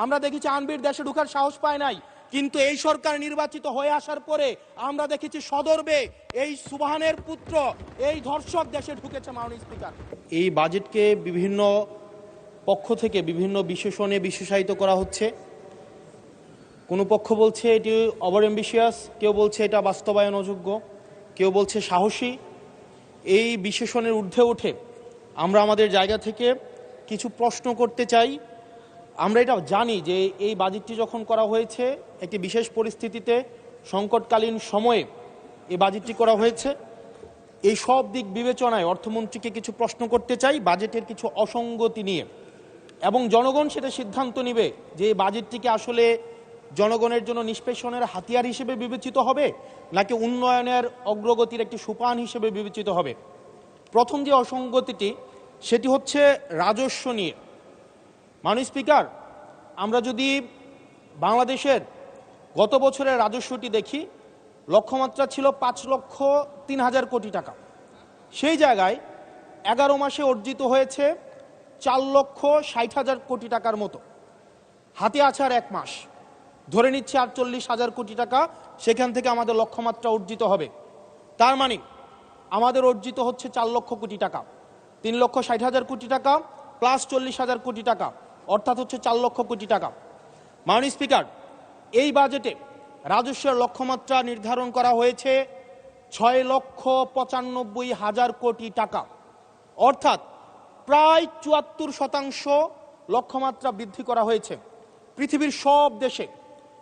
আমরা দেখেছি আনবির দেশে ঢোকার সাহস পায় নাই, কিন্তু এই সরকার নির্বাচিত হয়ে আসার পরে আমরা দেখেছি সদর্বে এই সুবহানের পুত্র এই ধর্ষক দেশে ঢুকেছে। মাননীয় স্পিকার, এই বাজেটকে বিভিন্ন পক্ষ থেকে বিভিন্ন বিশেষণে বিশেষায়িত করা হচ্ছে। কোনো পক্ষ বলছে এটি ওভার অ্যাম্বিশিয়াস, কেউ বলছে এটা বাস্তবায়ন অযোগ্য, কেউ বলছে সাহসী। এই বিশেষণের ঊর্ধ্বে উঠে আমরা আমাদের জায়গা থেকে কিছু প্রশ্ন করতে চাই। আমরা এটা জানি যে এই বাজেটটি যখন করা হয়েছে একটি বিশেষ পরিস্থিতিতে, সংকটকালীন সময়ে এই বাজেটটি করা হয়েছে। এই সব দিক বিবেচনায় অর্থমন্ত্রীকে কিছু প্রশ্ন করতে চাই বাজেটের কিছু অসঙ্গতি নিয়ে, এবং জনগণ সেটা সিদ্ধান্ত নেবে যে এই বাজেটটিকে আসলে জনগণের জন্য নিষ্পেষণের হাতিয়ার হিসেবে বিবেচিত হবে নাকি উন্নয়নের অগ্রগতির একটি সোপান হিসেবে বিবেচিত হবে। প্রথম যে অসঙ্গতিটি সেটি হচ্ছে রাজস্ব নিয়ে। মাননীয় স্পিকার, আমরা যদি বাংলাদেশের গত বছরের রাজস্বটি দেখি, লক্ষ্যমাত্রা ছিল 5,03,000 কোটি টাকা। সেই জায়গায় 11 মাসে অর্জিত হয়েছে 4,60,000 কোটি টাকার মতো। হাতে আছে আর 1 মাস, ধরে নিচ্ছে 48,000 কোটি টাকা সেখান থেকে আমাদের লক্ষ্যমাত্রা অর্জিত হবে। তার মানে আমাদের অর্জিত হচ্ছে 4 লক্ষ কোটি টাকা, 3,60,000 কোটি টাকা প্লাস 40,000 কোটি টাকা, অর্থাৎ হচ্ছে 4 লক্ষ কোটি টাকা। মাননীয় স্পিকার, এই বাজেটে রাজস্বের লক্ষ্যমাত্রা নির্ধারণ করা হয়েছে 6,95,000 কোটি টাকা, অর্থাৎ প্রায় 74% লক্ষ্যমাত্রা বৃদ্ধি করা হয়েছে। পৃথিবীর সব দেশে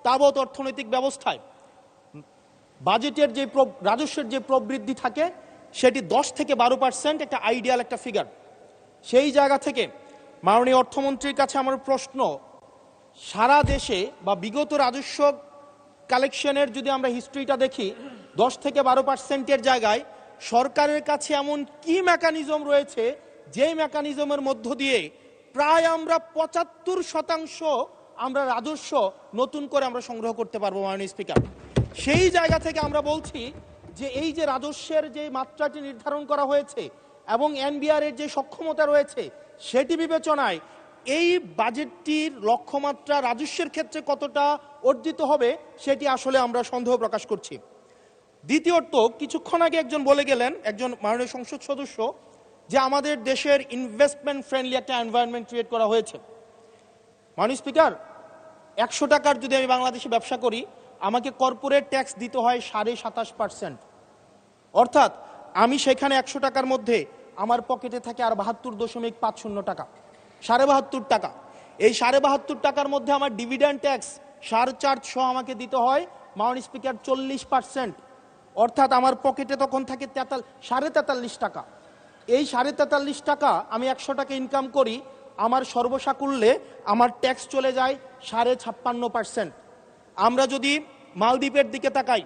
তাবৎ অর্থনৈতিক ব্যবস্থায় বাজেটের যে রাজস্বের যে প্রবৃদ্ধি থাকে সেটি 10 থেকে 12% একটা আইডিয়াল একটা ফিগার। সেই জায়গা থেকে মাননীয় অর্থমন্ত্রীর কাছে আমার প্রশ্ন, সারা দেশে বা বিগত রাজস্ব কালেকশনের যদি আমরা হিস্ট্রিটা দেখি, 10 থেকে 12%-এর জায়গায় সরকারের কাছে এমন কি মেকানিজম রয়েছে যেই মেকানিজমের মধ্য দিয়ে প্রায় আমরা 75% আমরা রাজস্ব নতুন করে আমরা সংগ্রহ করতে পারবো। মাননীয় স্পিকার, সেই জায়গা থেকে আমরা বলছি যে এই যে রাজস্বের যে মাত্রাটি নির্ধারণ করা হয়েছে এবং এনবিআর এর যে সক্ষমতা রয়েছে সেটি বিবেচনায় এই বাজেটটির লক্ষ্যমাত্রা রাজস্বের ক্ষেত্রে কতটা অর্জিত হবে সেটি আসলে আমরা সন্দেহ প্রকাশ করছি। দ্বিতীয়ত, কিছুক্ষণ আগে একজন বলে গেলেন, একজন মাননীয় সংসদ সদস্য, যে আমাদের দেশের ইনভেস্টমেন্ট ফ্রেন্ডলি একটা এনভায়রনমেন্ট ক্রিয়েট করা হয়েছে। মাননীয় স্পিকার, 100 টাকার যদি আমি বাংলাদেশে ব্যবসা করি আমাকে কর্পোরেট ট্যাক্স দিতে হয় 27.5%, অর্থাৎ আমি সেখানে 100 টাকার মধ্যে আমার পকেটে থাকে আর 72.50 টাকা, 72.5 টাকা। এই 72.5 টাকার মধ্যে আমার ডিভিডেন্ড ট্যাক্স সারচার্জ সহ আমাকে দিতে হয় মাননীয় স্পিকার 40%, অর্থাৎ আমার পকেটে তখন থাকে 43.5 টাকা। এই 43.5 টাকা আমি 100 টাকা ইনকাম করি, আমার সর্বসাকুল্যে আমার ট্যাক্স চলে যায় 56.5%। আমরা যদি মালদ্বীপের দিকে তাকাই,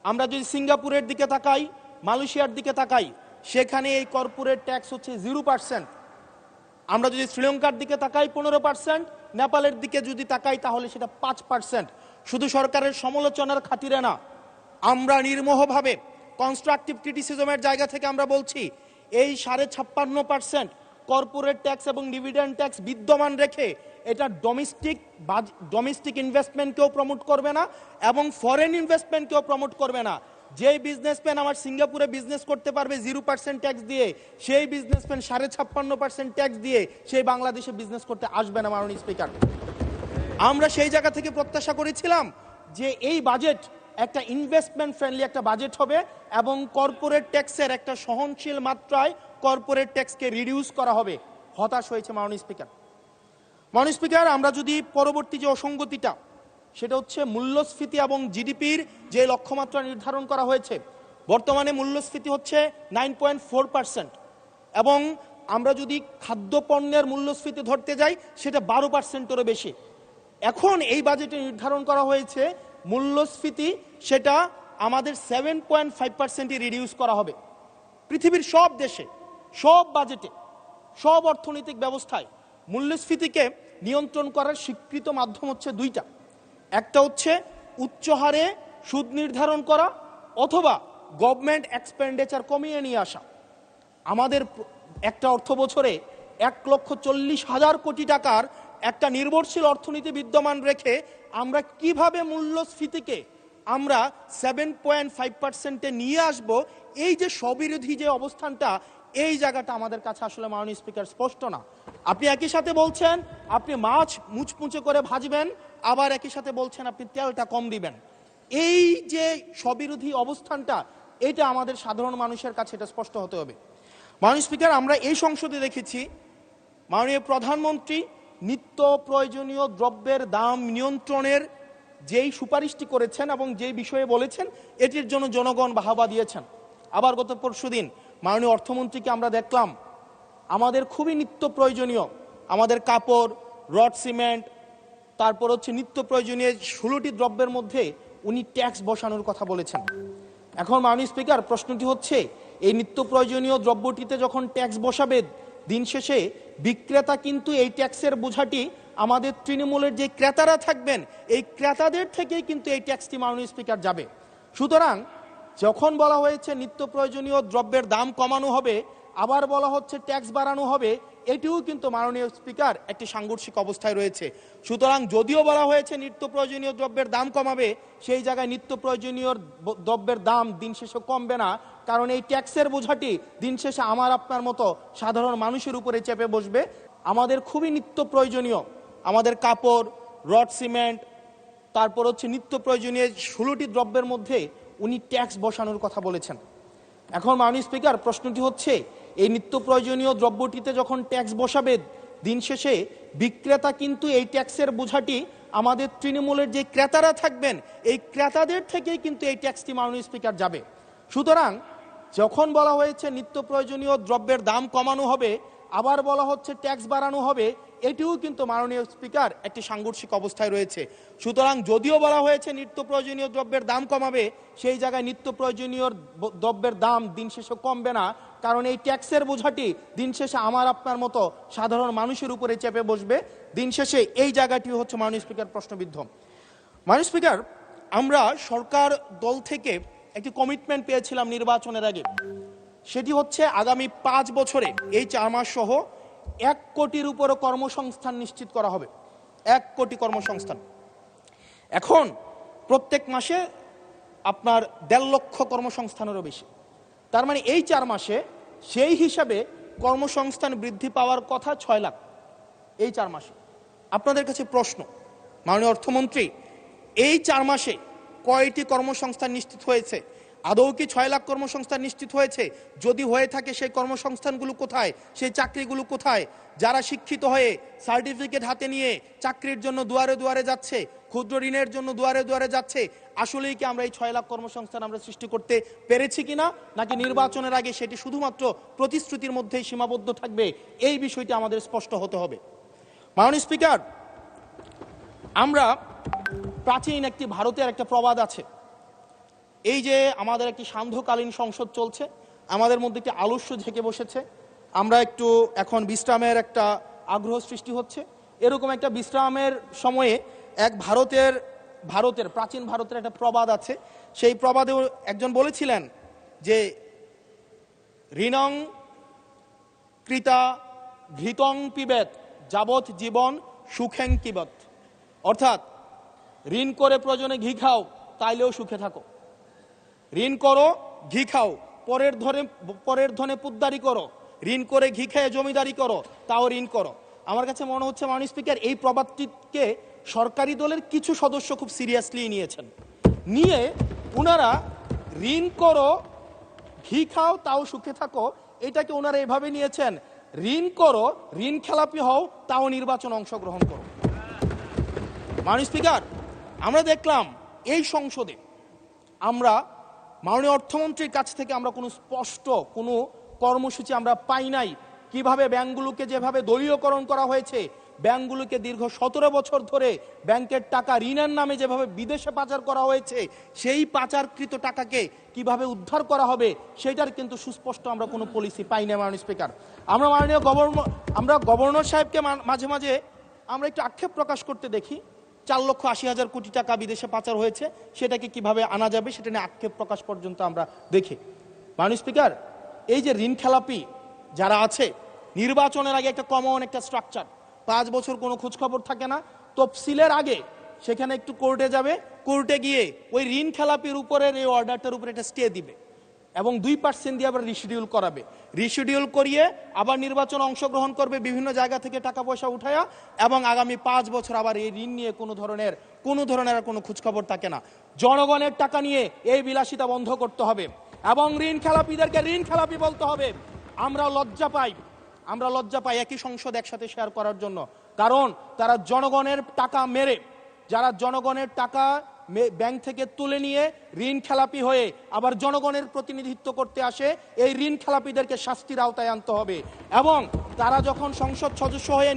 আমরা যদি সিঙ্গাপুরের দিকে তাকাই, মালয়েশিয়ার দিকে তাকাই, সেখানে এই কর্পোরেট ট্যাক্স হচ্ছে 0%। আমরা যদি শ্রীলঙ্কার দিকে তাকাই 15%, নেপালের দিকে যদি তাকাই তাহলে সেটা 5%। শুধু সরকারের সমালোচনার খাতিরে না, আমরা নির্মোহভাবে কনস্ট্রাকটিভ ক্রিটিসিজমের জায়গা থেকে আমরা বলছি এই 56.5% কর্পোরেট ট্যাক্স এবং ডিভিডেন্ড ট্যাক্স বিদ্যমান রেখে এটা ডোমেস্টিক ইনভেস্টমেন্টকেও প্রমোট করবে না এবং ফরেন ইনভেস্টমেন্টকেও প্রমোট করবে না। যেই বিজনেসম্যান আমার সিঙ্গাপুরে বিজনেস করতে পারবে 0% ট্যাক্স দিয়ে, সেই বিজনেসম্যান 56.5% ট্যাক্স দিয়ে সেই বাংলাদেশে বিজনেস করতে আসবে না। মাননীয় স্পিকার, আমরা সেই জায়গা থেকে প্রত্যাশা করেছিলাম যে এই বাজেট একটা ইনভেস্টমেন্ট ফ্রেন্ডলি একটা বাজেট হবে এবং কর্পোরেট ট্যাক্সের একটা সহনশীল মাত্রায় কর্পোরেট ট্যাক্সকে রিডিউস করা হবে। হতাশ হয়েছে মাননীয় স্পিকার। মাননীয় স্পিকার, আমরা যদি পরবর্তী যে অসঙ্গতিটা সেটা হচ্ছে মূল্যস্ফীতি এবং জিডিপির যে লক্ষ্যমাত্রা নির্ধারণ করা হয়েছে, বর্তমানে মূল্যস্ফীতি হচ্ছে 9.4% এবং আমরা যদি খাদ্যপণ্যের মূল্যস্ফীতি ধরতে যাই সেটা 12%-এরও বেশি। এখন এই বাজেটে নির্ধারণ করা হয়েছে মূল্যস্ফীতি সেটা আমাদের 7.5%-এ রিডিউস করা হবে। পৃথিবীর সব দেশে, সব বাজেটে, সব অর্থনৈতিক ব্যবস্থায় মূল্যস্ফীতিকে নিয়ন্ত্রণ করার স্বীকৃত মাধ্যম হচ্ছে দুইটা। একটা হচ্ছে উচ্চ হারে সুদ নির্ধারণ করা অথবা গভর্নমেন্ট এক্সপেন্ডিচার কমিয়ে নিয়ে আসা। আমাদের একটা অর্থ বছরে 1,40,000 কোটি টাকার একটা নির্ভরশীল অর্থনীতি বিদ্যমান রেখে আমরা কিভাবে মূল্যস্ফীতিকে আমরা 7.5%-এ নিয়ে আসব, এই যে স্ববিরোধী যে অবস্থানটা, এই জায়গাটা আমাদের কাছে আসলে মাননীয় স্পিকার স্পষ্ট না। আপনি একই সাথে বলছেন আপনি মাছ মুচমুচে করে ভাজবেন, আবার একই সাথে বলছেন আপনি তেলটা কম দিবেন। এই যে স্ববিরোধী অবস্থানটা, এটা আমাদের সাধারণ মানুষের কাছে এটা স্পষ্ট হতে হবে। মাননীয় স্পিকার, আমরা এই সংসদে দেখেছি মাননীয় প্রধানমন্ত্রী নিত্য প্রয়োজনীয় দ্রব্যের দাম নিয়ন্ত্রণের যেই সুপারিশটি করেছেন এবং যেই বিষয়ে বলেছেন, এটির জন্য জনগণ বাহবা দিয়েছেন। আবার গত পরশুদিন মাননীয় অর্থমন্ত্রীকে আমরা দেখলাম আমাদের খুবই নিত্য প্রয়োজনীয় আমাদের কাপড়, রড সিমেন্ট, তারপর হচ্ছে নিত্য প্রয়োজনীয় 16টি দ্রব্যের মধ্যে উনি ট্যাক্স বসানোর কথা বলেছেন। এখন মাননীয় স্পিকার, প্রশ্নটি হচ্ছে এই নিত্য প্রয়োজনীয় দ্রব্যটিতে যখন ট্যাক্স বসাবে, দিন শেষে বিক্রেতা কিন্তু এই ট্যাক্সের বোঝাটি আমাদের তৃণমূলের যে ক্রেতারা থাকবেন, এই ক্রেতাদের থেকেই কিন্তু এই ট্যাক্সটি মাননীয় স্পিকার যাবে। সুতরাং যখন বলা হয়েছে নিত্য প্রয়োজনীয় দ্রব্যের দাম কমানো হবে, আবার বলা হচ্ছে ট্যাক্স বাড়ানো হবে, এটিও কিন্তু মাননীয় স্পিকার একটি সাংঘর্ষিক অবস্থায় রয়েছে। সুতরাং যদিও বলা হয়েছে নিত্য প্রয়োজনীয় দ্রব্যের দাম কমাবে, সেই জায়গায় নিত্য প্রয়োজনীয় দ্রব্যের দাম দিন শেষে কমবে না, কারণ এই ট্যাক্সের বোঝাটি দিন শেষে আমার আপনার মতো সাধারণ মানুষের উপরে চেপে বসবে। আমাদের খুবই নিত্য প্রয়োজনীয় আমাদের কাপড়, রড সিমেন্ট, তারপর হচ্ছে নিত্য প্রয়োজনীয় 16টি দ্রব্যের মধ্যে উনি ট্যাক্স বসানোর কথা বলেছেন। এখন মাননীয় স্পিকার, প্রশ্নটি হচ্ছে এই নিত্য প্রয়োজনীয় দ্রব্যটিতে যখন ট্যাক্স বসাবে, দিন শেষে বিক্রেতা কিন্তু এই ট্যাক্সের বোঝাটি আমাদের তৃণমূলের যে ক্রেতারা থাকবেন, এই ক্রেতাদের থেকেই কিন্তু এই ট্যাক্সটি মাননীয় স্পিকার যাবে। সুতরাং যখন বলা হয়েছে নিত্য প্রয়োজনীয় দ্রব্যের দাম কমানো হবে, আবার বলা হচ্ছে ট্যাক্স বাড়ানো হবে, এটিও কিন্তু মাননীয় স্পিকার একটি সাংঘর্ষিক অবস্থায় রয়েছে। সুতরাং যদিও বলা হয়েছে নিত্য প্রয়োজনীয় দ্রব্যের দাম কমাবে, সেই জায়গায় নিত্য প্রয়োজনীয় দ্রব্যের দাম দিন শেষে কমবে না, কারণ এই ট্যাক্সের বোঝাটি দিন শেষে আমার আপনার মতো সাধারণ মানুষের উপরে চেপে বসবে। দিন শেষে এই জায়গাটি হচ্ছে মাননীয় স্পিকার প্রশ্নবিদ্ধ। মাননীয় স্পিকার, আমরা সরকার দল থেকে একটি কমিটমেন্ট পেয়েছিলাম নির্বাচনের আগে, সেটি হচ্ছে আগামী 5 বছরে এই 4 মাস সহ 1 কোটির উপরও কর্মসংস্থান নিশ্চিত করা হবে। 1 কোটি কর্মসংস্থান। এখন প্রত্যেক মাসে আপনার 1.5 লক্ষ কর্মসংস্থানেরও বেশি। তার মানে এই 4 মাসে সেই হিসাবে কর্মসংস্থান বৃদ্ধি পাওয়ার কথা 6 লাখ এই 4 মাসে। আপনাদের কাছে প্রশ্ন, মাননীয় অর্থমন্ত্রী, এই 4 মাসে কয়টি কর্মসংস্থান নিশ্চিত হয়েছে? আদৌ কি 6 লাখ কর্মসংস্থান নিশ্চিত হয়েছে? যদি হয়ে থাকে সেই কর্মসংস্থানগুলো কোথায়? সেই চাকরিগুলো কোথায়? যারা শিক্ষিত হয়ে সার্টিফিকেট হাতে নিয়ে চাকরির জন্য দুয়ারে দুয়ারে যাচ্ছে, ক্ষুদ্র ঋণের জন্য দুয়ারে দুয়ারে যাচ্ছে, আসলেই কি আমরা এই 6 লাখ কর্মসংস্থান আমরা সৃষ্টি করতে পেরেছি কিনা, নাকি নির্বাচনের আগে সেটি শুধুমাত্র প্রতিশ্রুতির মধ্যেই সীমাবদ্ধ থাকবে? এই বিষয়টি আমাদের স্পষ্ট হতে হবে। মাননীয় স্পিকার, আমরা প্রাচীন একটি ভারতের একটা প্রবাদ আছে, এই যে আমাদের একটি সান্ধ্যকালীন সংসদ চলছে, আমাদের মধ্যে একটি আলস্য ঝেঁকে বসেছে, আমরা একটু এখন বিশ্রামের একটা আগ্রহ সৃষ্টি হচ্ছে। এরকম একটা বিশ্রামের সময়ে এক ভারতের প্রাচীন ভারতের একটা প্রবাদ আছে। সেই প্রবাদে একজন বলেছিলেন যে ঋণং কৃতা ঘৃতং পিবেত যাবৎ জীবন সুখেং কিবত। অর্থাৎ ঋণ করে প্রয়োজনে ঘি খাও, তাইলেও সুখে থাকো। ঋণ করো, ঘি খাও, পরের ধনে পুদ্দারি করো, ঋণ করে ঘি খেয়ে জমিদারি করো, তাও ঋণ করো। আমার কাছে মনে হচ্ছে মাননীয় স্পিকার, এই প্রবাদটিকে সরকারি দলের কিছু সদস্য খুব সিরিয়াসলি নিয়েছেন, নিয়ে ওনারা ঋণ করো, ঘি খাও, তাও সুখে থাকো, এটাকে ওনারা এভাবে নিয়েছেন, ঋণ করো, ঋণ খেলাপি হও, তাও নির্বাচন অংশগ্রহণ করো। মাননীয় স্পিকার, আমরা দেখলাম এই সংসদে আমরা মাননীয় অর্থমন্ত্রীর কাছ থেকে আমরা কোনো স্পষ্ট কোনো কর্মসূচি আমরা পাই নাই। কিভাবে ব্যাংকগুলোকে যেভাবে দলীয়করণ করা হয়েছে, ব্যাংকগুলোকে দীর্ঘ 17 বছর ধরে ব্যাংকের টাকা ঋণের নামে যেভাবে বিদেশে পাচার করা হয়েছে, সেই পাচারকৃত টাকাকে কিভাবে উদ্ধার করা হবে, সেটার কিন্তু সুস্পষ্ট আমরা কোনো পলিসি পাই না। মাননীয় স্পিকার, আমরা গভর্নর সাহেবকে মাঝে মাঝে আমরা একটু আক্ষেপ প্রকাশ করতে দেখি, 4,80,000 কোটি টাকা বিদেশে পাচার হয়েছে, সেটাকে কিভাবে আনা যাবে সেটা নিয়ে আক্ষেপ প্রকাশ পর্যন্ত আমরা দেখি। মাননীয় স্পিকার, এই যে ঋণ খেলাপি যারা আছে, নির্বাচনের আগে একটা কমন একটা স্ট্রাকচার, 5 বছর কোনো খোঁজখবর থাকে না, তফসিলের আগে সেখানে একটু কোর্টে যাবে, কোর্টে গিয়ে ওই ঋণ খেলাপির উপরের এই অর্ডারটার উপরে একটা স্টে দিবে এবং 2% দিয়ে আবার রিশিডিউল করাবে, রিশিডিউল করিয়ে আবার নির্বাচন অংশগ্রহণ করবে বিভিন্ন জায়গা থেকে টাকা পয়সা উঠায়া, এবং আগামী 5 বছর আবার এই ঋণ নিয়ে কোনো ধরনের আর কোনো খোঁজখবর থাকে না। জনগণের টাকা নিয়ে এই বিলাসিতা বন্ধ করতে হবে এবং ঋণ খেলাপিদেরকে ঋণ খেলাপি বলতে হবে। আমরা লজ্জা পাই একই সংসদ একসাথে শেয়ার করার জন্য, কারণ তারা জনগণের টাকা মেরে, যারা জনগণের টাকা ব্যাংক থেকে তুলে নিয়ে ঋণ খেলাপি হয়ে আবার জনগণের প্রতিনিধিত্ব করতে আসে, এই ঋণ খেলাপিদেরকে শাস্তির আওতায় আনতে হবে। এবং তারা যখন সংসদ সদস্য হয়ে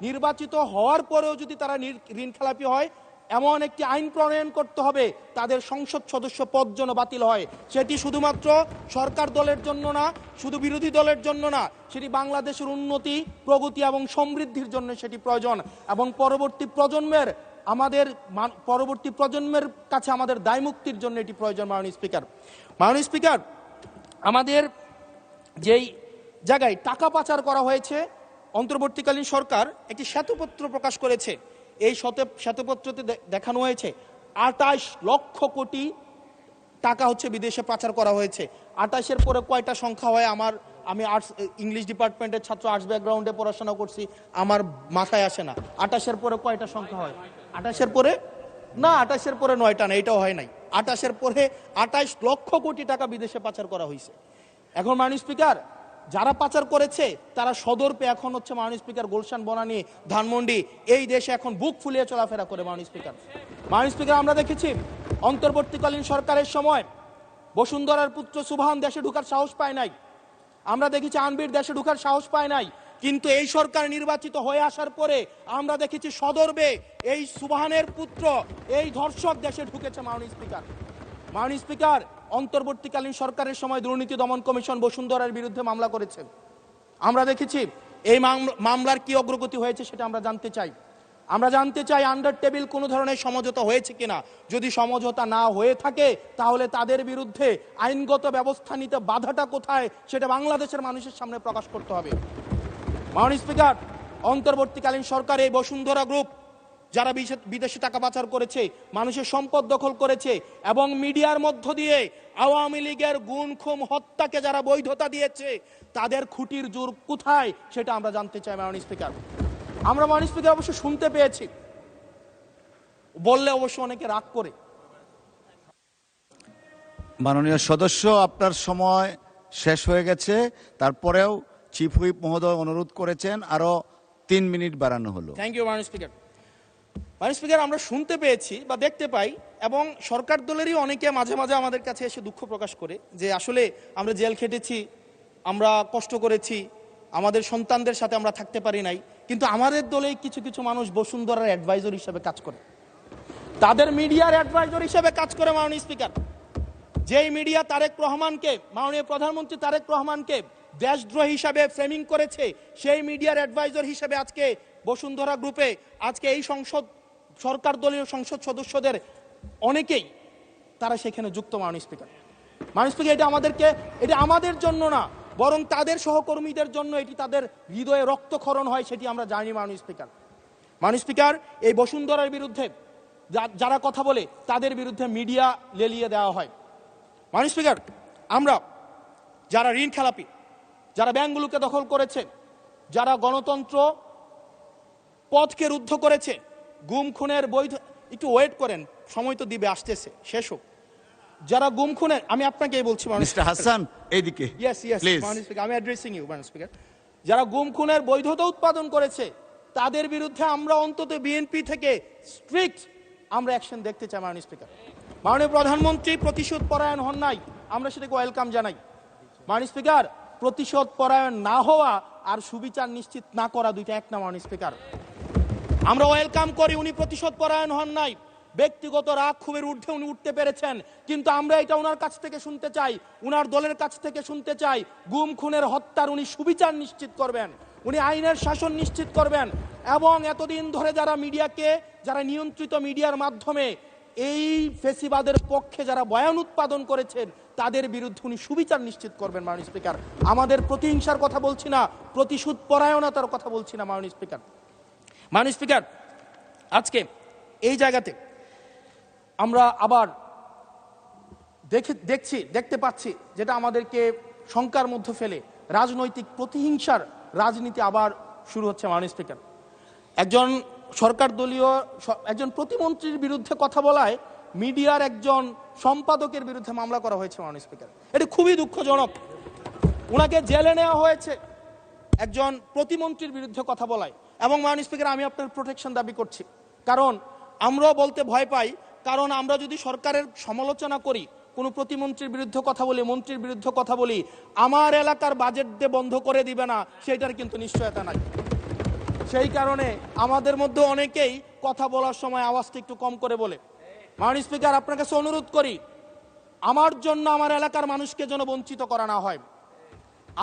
নির্বাচিত হওয়ার পরেও যদি তারা ঋণ খেলাপি হয়, এমন একটি আইন প্রণয়ন করতে হবে তাদের সংসদ সদস্য পদ যেন বাতিল হয়। সেটি শুধুমাত্র সরকার দলের জন্য না, শুধু বিরোধী দলের জন্য না, সেটি বাংলাদেশের উন্নতি, প্রগতি এবং সমৃদ্ধির জন্য সেটি প্রয়োজন। এবং পরবর্তী প্রজন্মের কাছে আমাদের দায়মুক্তির জন্য এটি প্রয়োজন। মাননীয় স্পিকার, আমাদের যেই জায়গায় টাকা পাচার করা হয়েছে, অন্তর্বর্তীকালীন সরকার একটি শ্বেতপত্র প্রকাশ করেছে। এই শ্বেতপত্রতে দেখানো হয়েছে 28 লক্ষ কোটি টাকা হচ্ছে বিদেশে পাচার করা হয়েছে। 28-এর পরে কয়টা সংখ্যা হয় আমি আর্টস ইংলিশ ডিপার্টমেন্টের ছাত্র, আর্টস ব্যাকগ্রাউন্ডে পড়াশোনা করছি, আমার মাথায় আসে না 28-এর পরে কয়টা সংখ্যা হয়। 28-এর পরে না, 28-এর পরে 9টা না, এটাও হয় নাই। 28-এর পরে 28 লক্ষ কোটি টাকা বিদেশে পাচার করা হয়েছে। এখন মাননীয় স্পিকার, যারা পাচার করেছে তারা সদর্পে এখন হচ্ছে মাননীয় স্পিকার গুলশান, বনানী, ধানমন্ডি, এই দেশে এখন বুক ফুলিয়ে চলাফেরা করে। মাননীয় স্পিকার, আমরা দেখেছি অন্তর্বর্তীকালীন সরকারের সময় বসুন্ধরার পুত্র সুবহান দেশে ঢুকার সাহস পায় নাই, আমরা দেখেছি আনবির দেশে ঢুকার সাহস পায় নাই, কিন্তু এই সরকার নির্বাচিত হয়ে আসার পরে আমরা দেখেছি সদর্পে এই সুবহানের পুত্র, এই ধর্ষক দেশে ঢুকেছে। মাননীয় স্পিকার, অন্তর্বর্তীকালীন সরকারের সময় দুর্নীতি দমন কমিশন বসুন্ধরার বিরুদ্ধে মামলা করেছে। আমরা দেখেছি এই মামলার কি অগ্রগতি হয়েছে সেটা আমরা জানতে চাই। আন্ডার টেবিল কোনো ধরনের সমঝোতা হয়েছে কিনা। যদি সমঝোতা না হয়ে থাকে তাহলে তাদের বিরুদ্ধে আইনগত ব্যবস্থা নিতে বাধাটা কোথায় সেটা বাংলাদেশের মানুষের সামনে প্রকাশ করতে হবে। মাননীয় স্পিকার, অন্তর্বর্তীকালীন সরকার এই বসুন্ধরা গ্রুপ, যারা বিদেশে টাকা পাচার করেছে, মানুষের সম্পদ দখল করেছে এবং মিডিয়ার মধ্য দিয়ে আওয়ামী লীগের গুম খুন হত্যাকে যারা বৈধতা দিয়েছে, তাদের খুঁটির জোর কোথায় সেটা আমরা জানতে চাই। মাননীয় স্পিকার, অবশ্য শুনতে পেয়েছি, বললে অবশ্য অনেকে রাগ করে। মাননীয় সদস্য, আপনার সময় শেষ হয়ে গেছে, তারপরেও চিফ হুইপ মহোদয় অনুরোধ করেছেন আরো 3 মিনিট বাড়ানো হলো। থ্যাংক ইউ মাননীয় স্পিকার, আমরা শুনতে পেয়েছি বা দেখতে পাই, এবং সরকার দলেরই অনেকে মাঝে মাঝে আমাদের কাছে এসে দুঃখ প্রকাশ করে যে আসলে আমরা জেল খেটেছি, আমরা কষ্ট করেছি, আমাদের সন্তানদের সাথে আমরা থাকতে পারি নাই, কিন্তু আমাদের দলে কিছু কিছু মানুষ বসুন্ধরার অ্যাডভাইজর হিসেবে কাজ করে, তাদের মিডিয়ার অ্যাডভাইজর হিসেবে কাজ করে। মাননীয় স্পিকার, যেই মিডিয়া মাননীয় প্রধানমন্ত্রী তারেক রহমানকে দেশদ্রোহী হিসাবে ফ্রেমিং করেছে, সেই মিডিয়ার অ্যাডভাইজর হিসেবে আজকে বসুন্ধরা গ্রুপে আজকে এই সরকার দলীয় সংসদ সদস্যদের অনেকেই তারা সেখানে যুক্ত। মাননীয় স্পিকার, এটা আমাদের জন্য না, বরং তাদের সহকর্মীদের জন্য এটি তাদের হৃদয়ে রক্তক্ষরণ হয়, সেটি আমরা জানি। মাননীয় স্পিকার, এই বসুন্ধরার বিরুদ্ধে যারা কথা বলে তাদের বিরুদ্ধে মিডিয়া লেলিয়ে দেওয়া হয়। মাননীয় স্পিকার, আমরা যারা ঋণ খেলাপি, যারা ব্যাংকগুলোকে দখল করেছে, যারা গণতন্ত্র পথকে রুদ্ধ করেছে, গুম খুনের বৈধ, একটু ওয়েট করেন, সময় তো দিবে, আসতেছে, শেষ হোক। যারা গুম খুনের, আমি আপনাকেই বলছি মিস্টার হাসান, এইদিকে আমি অ্যাড্রেসিং ইউ মাননীয় স্পিকার, যারা গুম খুনের বৈধতা উৎপাদন করেছে তাদের বিরুদ্ধে আমরা অন্তত বিএনপি থেকে স্ট্রিক্ট আমরা অ্যাকশন দেখতে চাই। মাননীয় প্রধানমন্ত্রী প্রতিশোধ পরায়ণ হন নাই, আমরা সেটাকে ওয়েলকাম জানাই। মাননীয় স্পিকার, প্রতিশোধ পরায়ণ না হওয়া আর সুবিচার নিশ্চিত না করা দুইটা এক না। মাননীয় স্পিকার, আমরা ওয়েলকাম করি উনি প্রতিশোধ পরায়ণ হন নাই, ব্যক্তিগত রাগ ক্ষোভের ঊর্ধ্বে উনি উঠতে পেরেছেন, কিন্তু আমরা এটা ওনার কাছ থেকে শুনতে চাই, উনার দলের কাছ থেকে শুনতে চাই, গুম খুনের হত্যার উনি সুবিচার নিশ্চিত করবেন, উনি আইনের শাসন নিশ্চিত করবেন। এবং এতদিন ধরে যারা নিয়ন্ত্রিত মিডিয়ার মাধ্যমে এই ফেসিবাদের পক্ষে যারা বয়ান উৎপাদন করেছেন তাদের বিরুদ্ধে উনি সুবিচার নিশ্চিত করবেন। মাননীয় স্পিকার, আমাদের প্রতিহিংসার কথা বলছি না, প্রতিশোধ পরায়ণতার কথা বলছি না। মাননীয় স্পিকার, মাননীয় স্পিকার, আজকে এই জায়গাতে আমরা আবার দেখতে পাচ্ছি যেটা আমাদেরকে শঙ্কার মধ্যে ফেলে, রাজনৈতিক প্রতিহিংসার রাজনীতি আবার শুরু হচ্ছে। মাননীয় স্পিকার, একজন সরকার দলীয় একজন প্রতিমন্ত্রীর বিরুদ্ধে কথা বলায় মিডিয়ার একজন সম্পাদকের বিরুদ্ধে মামলা করা হয়েছে। মাননীয় স্পিকার, এটি খুবই দুঃখজনক। ওনাকে জেলে নেওয়া হয়েছে একজন প্রতিমন্ত্রীর বিরুদ্ধে কথা বলায়। এবং মাননীয় স্পিকার, আমি আপনার প্রোটেকশন দাবি করছি, কারণ আমরাও বলতে ভয় পাই, কারণ আমরা যদি সরকারের সমালোচনা করি, কোনো প্রতিমন্ত্রীর বিরুদ্ধে কথা বলি, মন্ত্রীর বিরুদ্ধে কথা বলি, আমার এলাকার বাজেট দিয়ে বন্ধ করে দিবে না সেটার কিন্তু নিশ্চয়তা নাই। সেই কারণে আমাদের মধ্যে অনেকেই কথা বলার সময় আওয়াজটা একটু কম করে বলে। মাননীয় স্পিকার, আপনার কাছে অনুরোধ করি, আমার জন্য আমার এলাকার মানুষকে যেন বঞ্চিত করা না হয়।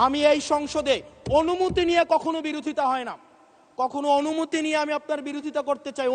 আমি এই সংসদে অনুমতি নিয়ে কখনো বিরোধিতা হয় না, কখনো অনুমতি নিয়ে আমি আপনার বিরোধিতা করতে চাই।